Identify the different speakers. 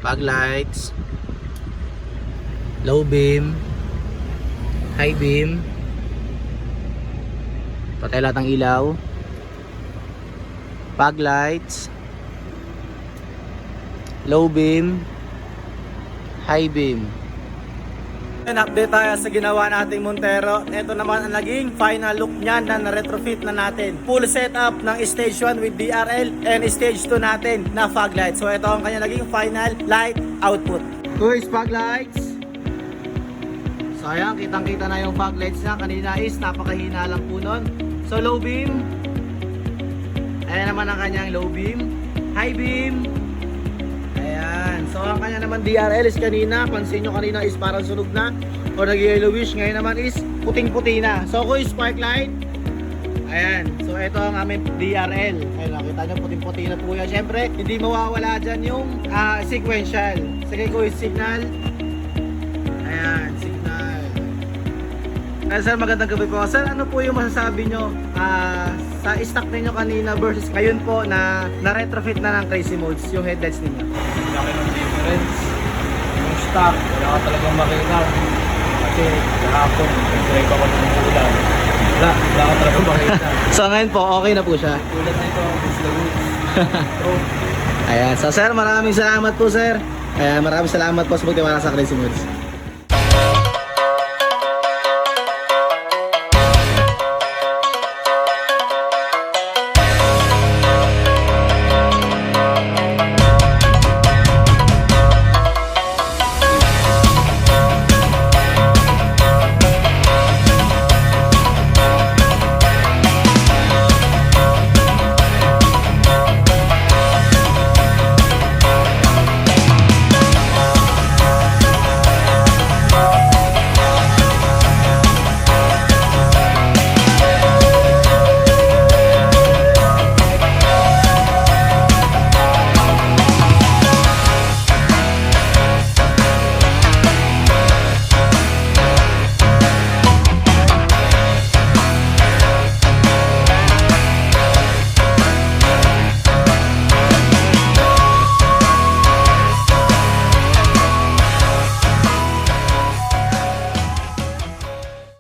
Speaker 1: fog lights, low beam, high beam, patay lahat ng ilaw, fog lights, low beam, high beam.
Speaker 2: Update tayo sa ginawa nating Montero. Ito naman ang naging final look niyan na na-retrofit na natin. Full setup ng stage 1 with DRL and stage 2 natin na fog light. So ito ang kanya naging final light output. Guys, fog lights. So ayan, kitang-kita na yung fog lights na. Kanina is napakahina lang po nun. So low beam. Ayan naman ang kanyang low beam. High beam. Ayan. So ang kanya naman DRL is kanina, pansin nyo kanina is parang sunog na o nag-yellowish. Ngayon naman is puting-puti na. So ko is spark light. Ayan. So ito ang aming DRL. Ayan, nakita nyo puting-puti na po yan. Siyempre, hindi mawawala dyan yung sequential. Sige ko is signal. Ayan, signal. Sir, magandang gabi po. Sir, ano po yung masasabi nyo sa stock ninyo kanina versus ngayon po na retrofit na ng Crazy Modes yung headlights ninyo?
Speaker 3: Laki ng difference. Yung stock, wala ka talagang makita. Kasi kahapon, nag-drive ako ng ulan. Wala ka talagang makita.
Speaker 1: So ngayon po, okay na po siya.
Speaker 3: Tulad nito, it's the woods.
Speaker 1: Ayan. So sir, maraming salamat po sir. Maraming salamat po sa pagtiwala sa Crazy Modes.